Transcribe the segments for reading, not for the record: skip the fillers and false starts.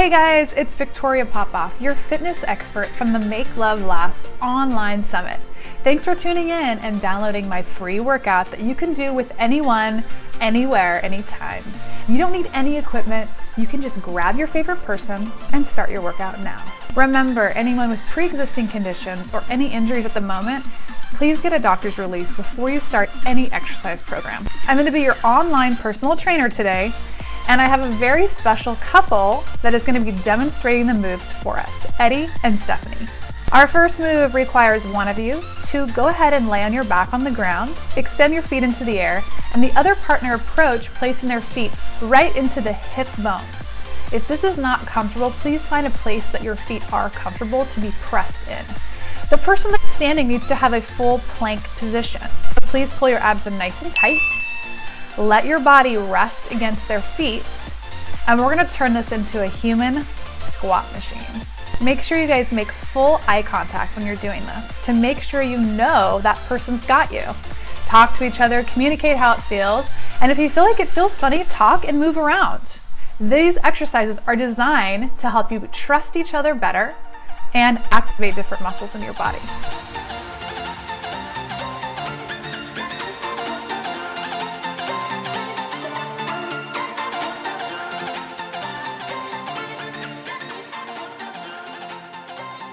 Hey guys, it's Victoria Popoff, your fitness expert from the Make Love Last online summit. Thanks for tuning in and downloading my free workout that you can do with anyone, anywhere, anytime. You don't need any equipment. You can just grab your favorite person and start your workout now. Remember, anyone with pre-existing conditions or any injuries at the moment, please get a doctor's release before you start any exercise program. I'm going to be your online personal trainer today, and I have a very special couple that is going to be demonstrating the moves for us, Eddie and Stephanie. Our first move requires one of you to go ahead and lay on your back on the ground, extend your feet into the air, and the other partner approach, placing their feet right into the hip bones. If this is not comfortable, please find a place that your feet are comfortable to be pressed in. The person that's standing needs to have a full plank position, so please pull your abs in nice and tight. Let your body rest against their feet, and we're going to turn this into a human squat machine. Make sure you guys make full eye contact when you're doing this to make sure you know that person's got you. Talk to each other, communicate how it feels, and if you feel like it feels funny, talk and move around. These exercises are designed to help you trust each other better and activate different muscles in your body.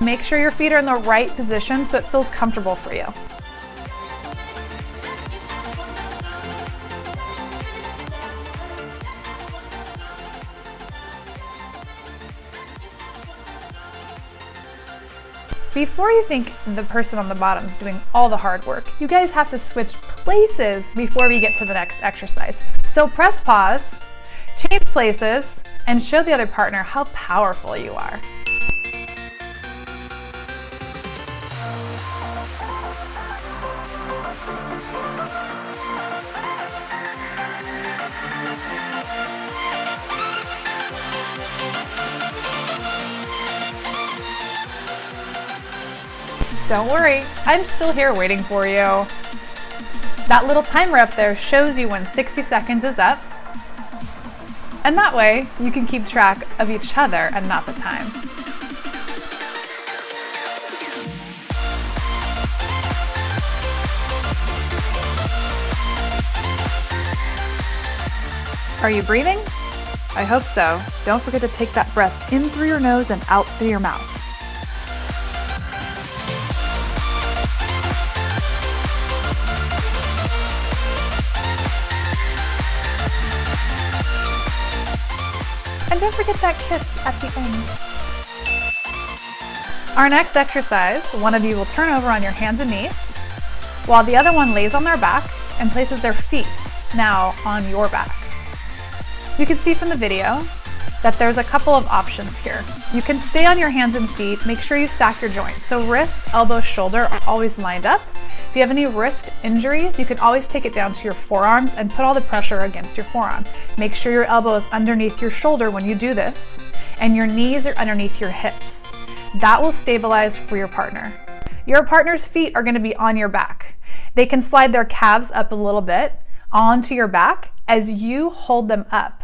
Make sure your feet are in the right position so it feels comfortable for you. Before you think the person on the bottom is doing all the hard work, you guys have to switch places before we get to the next exercise. So press pause, change places, and show the other partner how powerful you are. Don't worry, I'm still here waiting for you. That little timer up there shows you when 60 seconds is up, and that way you can keep track of each other and not the time. Are you breathing? I hope so. Don't forget to take that breath in through your nose and out through your mouth. And don't forget that kiss at the end. Our next exercise, one of you will turn over on your hands and knees, while the other one lays on their back and places their feet now on your back. You can see from the video that there's a couple of options here. You can stay on your hands and feet, make sure you stack your joints. So wrist, elbow, shoulder are always lined up. If you have any wrist injuries, you can always take it down to your forearms and put all the pressure against your forearm. Make sure your elbow is underneath your shoulder when you do this, and your knees are underneath your hips. That will stabilize for your partner. Your partner's feet are going to be on your back. They can slide their calves up a little bit onto your back as you hold them up.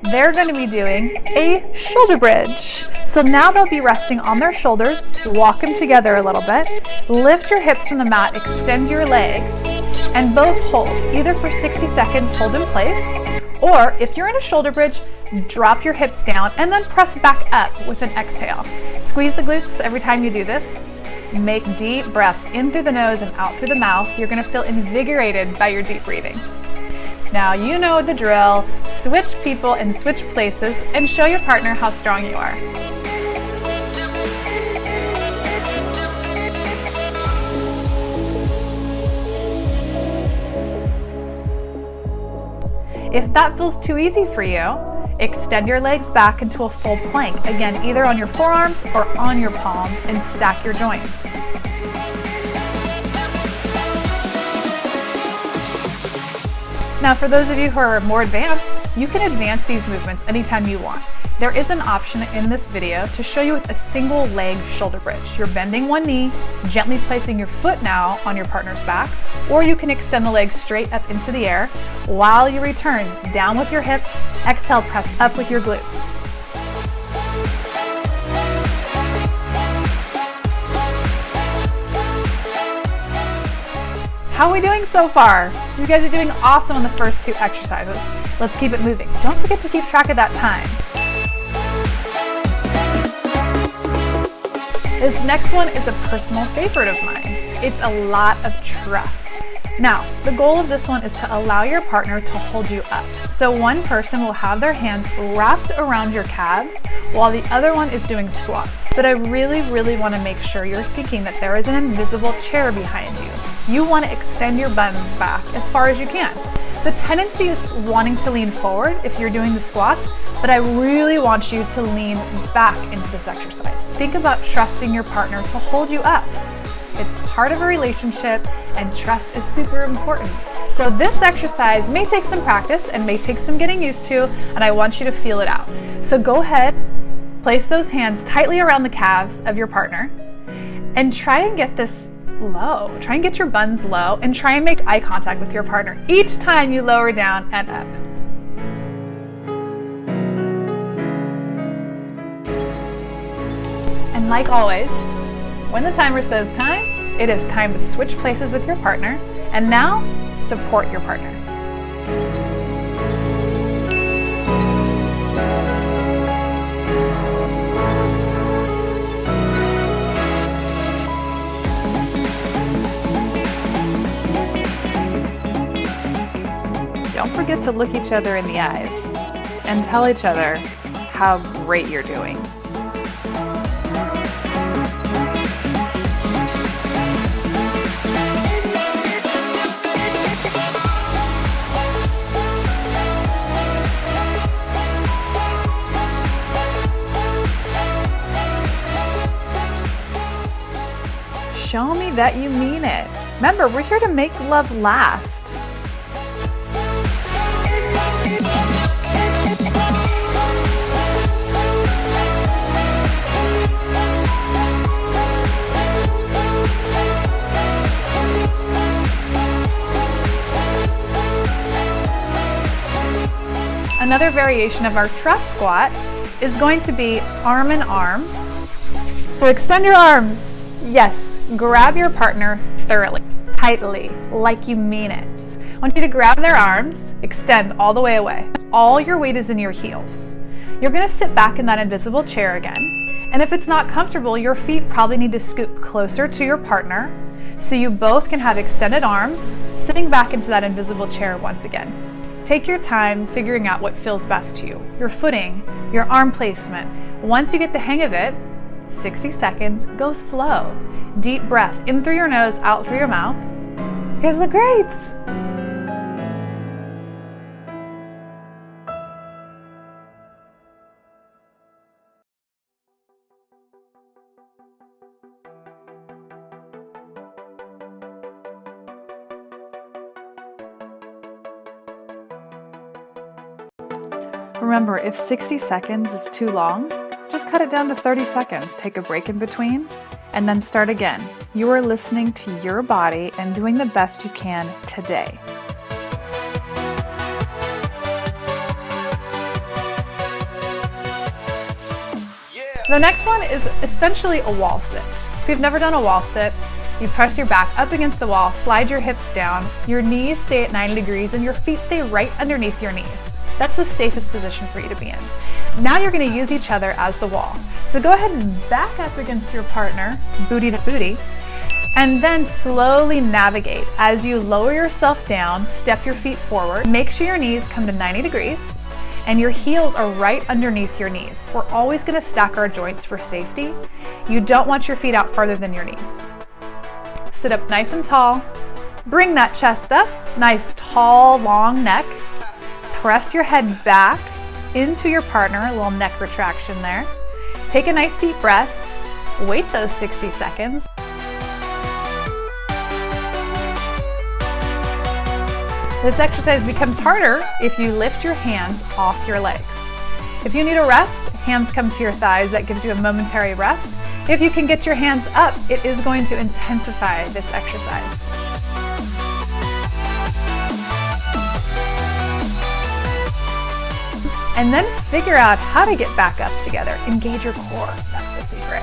They're going to be doing a shoulder bridge. So now they'll be resting on their shoulders, walk them together a little bit, lift your hips from the mat, extend your legs, and both hold. Either for 60 seconds, hold in place, or if you're in a shoulder bridge, drop your hips down and then press back up with an exhale. Squeeze the glutes every time you do this. Make deep breaths in through the nose and out through the mouth. You're going to feel invigorated by your deep breathing. Now you know the drill. Switch people and switch places and show your partner how strong you are. If that feels too easy for you, extend your legs back into a full plank. Again, either on your forearms or on your palms, and stack your joints. Now, for those of you who are more advanced, you can advance these movements anytime you want. There is an option in this video to show you with a single leg shoulder bridge. You're bending one knee, gently placing your foot now on your partner's back, or you can extend the legs straight up into the air while you return down with your hips. Exhale, press up with your glutes. How are we doing so far? You guys are doing awesome on the first 2 exercises. Let's keep it moving. Don't forget to keep track of that time. This next one is a personal favorite of mine. It's a lot of trust. Now, the goal of this one is to allow your partner to hold you up. So one person will have their hands wrapped around your calves while the other one is doing squats. But I really want to make sure you're thinking that there is an invisible chair behind you. You want to extend your buns back as far as you can. The tendency is wanting to lean forward if you're doing the squats, but I really want you to lean back into this exercise. Think about trusting your partner to hold you up. It's part of a relationship, and trust is super important. So this exercise may take some practice and may take some getting used to, and I want you to feel it out. So go ahead, place those hands tightly around the calves of your partner, and try and get this low. Try and get your buns low, and try and make eye contact with your partner each time you lower down and up. And like always, when the timer says time, it is time to switch places with your partner, and now support your partner. Don't forget to look each other in the eyes and tell each other how great you're doing. Show me that you mean it. Remember, we're here to make love last. Another variation of our trust squat is going to be arm in arm. So extend your arms. Yes, grab your partner thoroughly, tightly, like you mean it. I want you to grab their arms, extend all the way away. All your weight is in your heels. You're gonna sit back in that invisible chair again. And if it's not comfortable, your feet probably need to scoot closer to your partner so you both can have extended arms, sitting back into that invisible chair once again. Take your time figuring out what feels best to you, your footing, your arm placement. Once you get the hang of it, 60 seconds, go slow. Deep breath, in through your nose, out through your mouth. You guys look great. Remember, if 60 seconds is too long, just cut it down to 30 seconds. Take a break in between, and then start again. You are listening to your body and doing the best you can today. The next one is essentially a wall sit. If you've never done a wall sit, you press your back up against the wall, slide your hips down, your knees stay at 90 degrees, and your feet stay right underneath your knees. That's the safest position for you to be in. Now you're going to use each other as the wall. So go ahead and back up against your partner, booty to booty, and then slowly navigate. As you lower yourself down, step your feet forward, make sure your knees come to 90 degrees, and your heels are right underneath your knees. We're always going to stack our joints for safety. You don't want your feet out farther than your knees. Sit up nice and tall. Bring that chest up, nice tall, long neck. Press your head back into your partner, a little neck retraction there. Take a nice deep breath. Wait those 60 seconds. This exercise becomes harder if you lift your hands off your legs. If you need a rest, hands come to your thighs. That gives you a momentary rest. If you can get your hands up, it is going to intensify this exercise. And then figure out how to get back up together. Engage your core, that's the secret.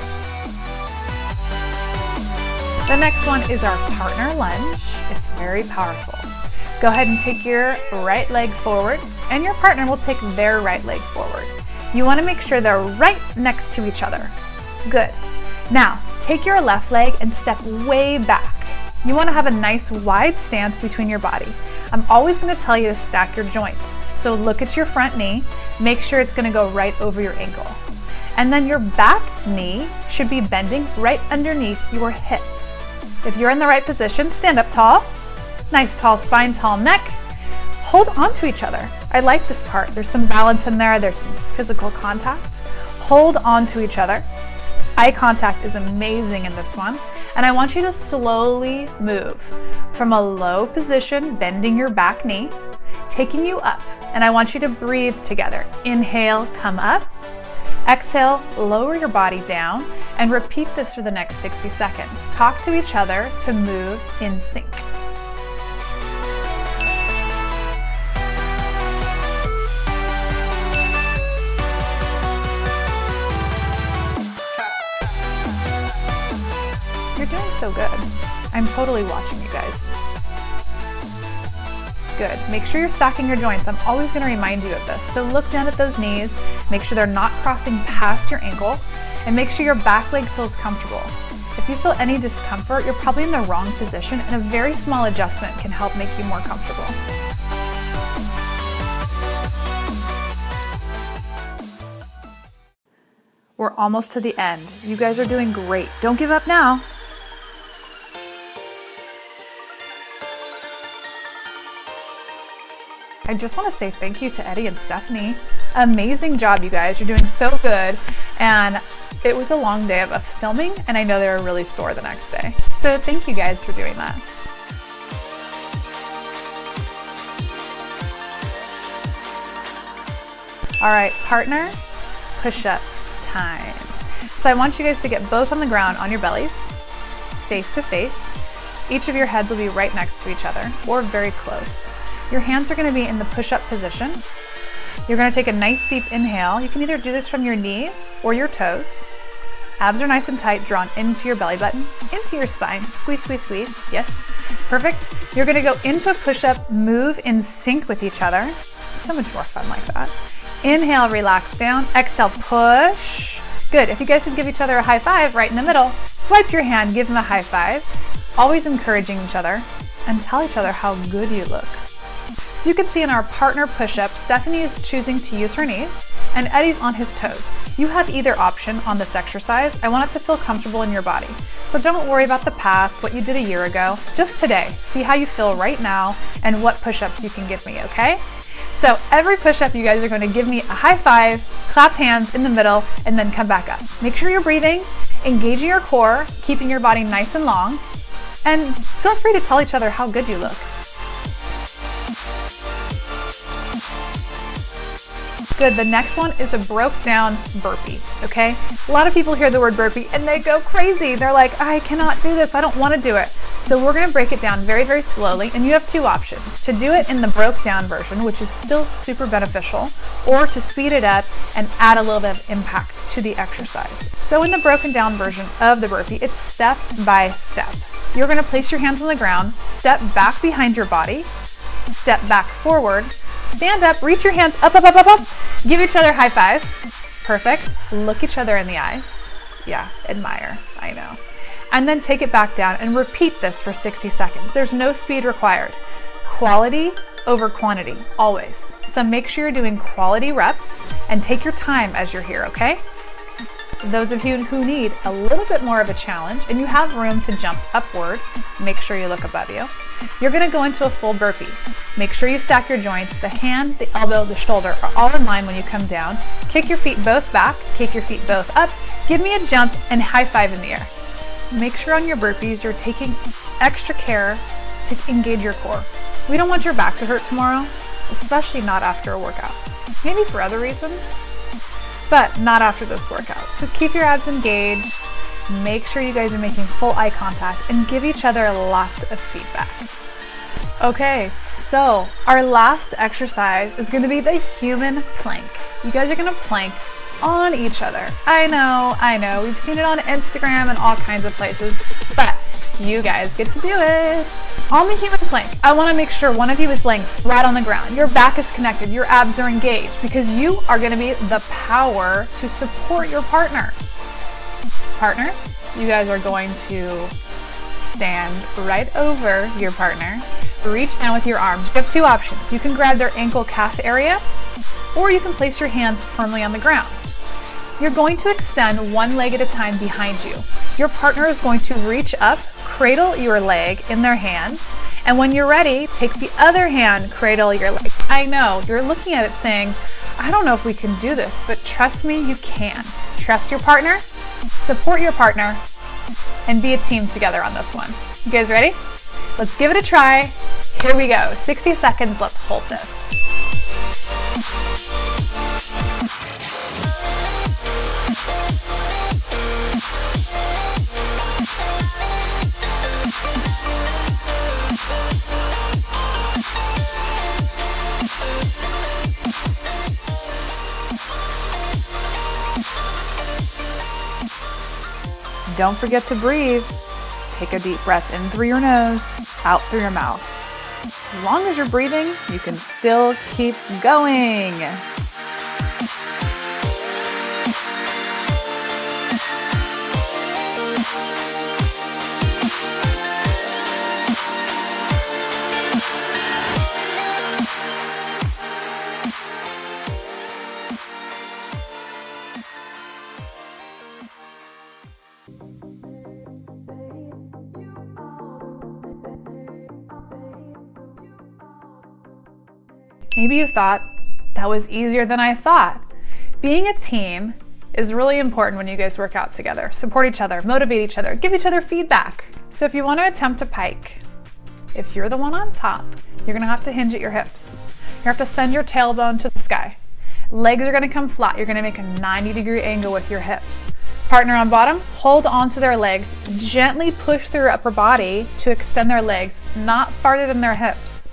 The next one is our partner lunge. It's Very powerful. Go ahead and take your right leg forward, and your partner will take their right leg forward. You want to make sure they're right next to each other. Good. Now, take your left leg and step way back. You want to have a nice wide stance between your body. I'm always going to tell you to stack your joints. So look at your front knee, make sure it's going to go right over your ankle. And then your back knee should be bending right underneath your hip. If you're in the right position, stand up tall. Nice tall spine, tall neck. Hold on to each other. I like this part. There's some balance in there. There's some physical contact. Hold on to each other. Eye contact is amazing in this one. And I want you to slowly move from a low position, bending your back knee, taking you up. And I want you to breathe together. Inhale, come up. Exhale, lower your body down, and repeat this for the next 60 seconds. Talk to each other to move in sync. You're doing so good. I'm totally watching you guys. Good. Make sure you're stacking your joints. I'm always going to remind you of this. So look down at those knees, make sure they're not crossing past your ankle, and make sure your back leg feels comfortable. If you feel any discomfort, you're probably in the wrong position, and a very small adjustment can help make you more comfortable. We're almost to the end. You guys are doing great. Don't give up now. I just want to say thank you to Eddie and Stephanie. Amazing job, you guys. You're doing so good. And it was a long day of us filming, and I know they were really sore the next day. So thank you guys for doing that. All right, partner, push-up time. So I want you guys to get both on the ground on your bellies, face to face. Each of your heads will be right next to each other or very close. Your hands are going to be in the push-up position. You're going to take a nice deep inhale. You can either do this from your knees or your toes. Abs are nice and tight, drawn into your belly button, into your spine. Squeeze, squeeze, squeeze. Yes, perfect. You're going to go into a push-up, move in sync with each other. So much more fun like that. Inhale, relax down. Exhale, push. Good. If you guys could give each other a high five right in the middle, swipe your hand, give them a high five. Always encouraging each other and tell each other how good you look. So you can see in our partner push-up, Stephanie is choosing to use her knees and Eddie's on his toes. You have either option on this exercise. I want it to feel comfortable in your body. So don't worry about the past, what you did a year ago, just today. See how you feel right now and what push-ups you can give me, okay? So every push-up, you guys are going to give me a high five, clap hands in the middle, and then come back up. Make sure you're breathing, engaging your core, keeping your body nice and long, and feel free to tell each other how good you look. Good, the next one is a broke down burpee, okay? A lot of people hear the word burpee and they go crazy. They're like, I cannot do this, I don't want to do it. So we're going to break it down very, very slowly, and you have two options. To do it in the broke down version, which is still super beneficial, or to speed it up and add a little bit of impact to the exercise. So in the broken down version of the burpee, it's step by step. You're going to place your hands on the ground, step back behind your body, step back forward, stand up, reach your hands up, up, up, up, up. Give each other high fives. Perfect. Look each other in the eyes. Yeah, admire. I know. And then take it back down and repeat this for 60 seconds. There's no speed required. Quality over quantity, always. So make sure you're doing quality reps and take your time as you're here, okay? Those of you who need a little bit more of a challenge and you have room to jump upward, make sure you look above you. You're going to go into a full burpee. Make sure you stack your joints. The hand, the elbow, the shoulder are all in line when you come down. Kick your feet both back, kick your feet both up. Give me a jump and high five in the air. Make sure on your burpees you're taking extra care to engage your core. We don't want your back to hurt tomorrow, especially not after a workout. Maybe for other reasons, but not after this workout. So keep your abs engaged. Make sure you guys are making full eye contact and give each other lots of feedback. Okay, so our last exercise is going to be the human plank. You guys are going to plank on each other. I know, we've seen it on Instagram and all kinds of places, but you guys get to do it. On the human plank, I want to make sure one of you is laying flat on the ground. Your back is connected, your abs are engaged, because you are going to be the power to support your partner. Partners, you guys are going to stand right over your partner. Reach down with your arms. You have two options. You can grab their ankle calf area, or you can place your hands firmly on the ground. You're going to extend one leg at a time behind you. Your partner is going to reach up, cradle your leg in their hands, and when you're ready, take the other hand, cradle your leg. I know, you're looking at it saying, I don't know if we can do this, but trust me, you can. Trust your partner, support your partner, and be a team together on this one. You guys ready? Let's give it a try. Here we go. 60 seconds, let's hold this. Don't forget to breathe. Take a deep breath in through your nose, out through your mouth. As long as you're breathing, you can still keep going. Maybe you thought, that was easier than I thought. Being a team is really important when you guys work out together. Support each other, motivate each other, give each other feedback. So if you want to attempt a pike, if you're the one on top, you're gonna have to hinge at your hips. You have to send your tailbone to the sky. Legs are gonna come flat. You're gonna make a 90-degree angle with your hips. Partner on bottom, hold onto their legs, gently push through your upper body to extend their legs, not farther than their hips.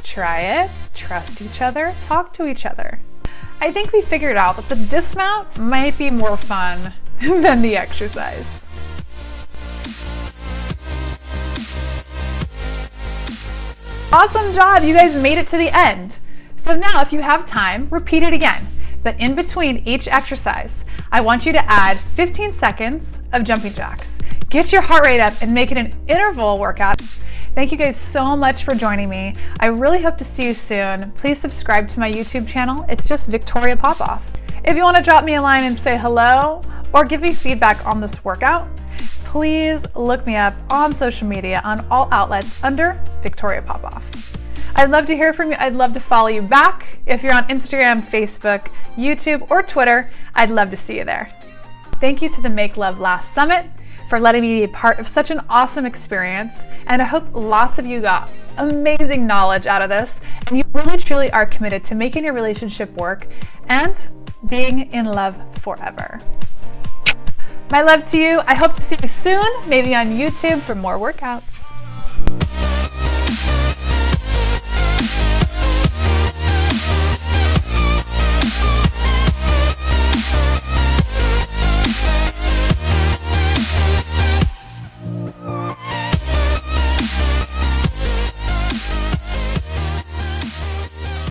Try it, trust each other, talk to each other. I think we figured out that the dismount might be more fun than the exercise. Awesome job, you guys made it to the end. So now if you have time, repeat it again. But in between each exercise, I want you to add 15 seconds of jumping jacks. Get your heart rate up and make it an interval workout. Thank you guys so much for joining me. I really hope to see you soon. Please subscribe to my YouTube channel. It's just Victoria Popoff. If you want to drop me a line and say hello or give me feedback on this workout, please look me up on social media on all outlets under Victoria Popoff. I'd love to hear from you. I'd love to follow you back. If you're on Instagram, Facebook, YouTube, or Twitter, I'd love to see you there. Thank you to the Make Love Last Summit for letting me be a part of such an awesome experience. And I hope lots of you got amazing knowledge out of this. And you really truly are committed to making your relationship work and being in love forever. My love to you. I hope to see you soon, maybe on YouTube for more workouts.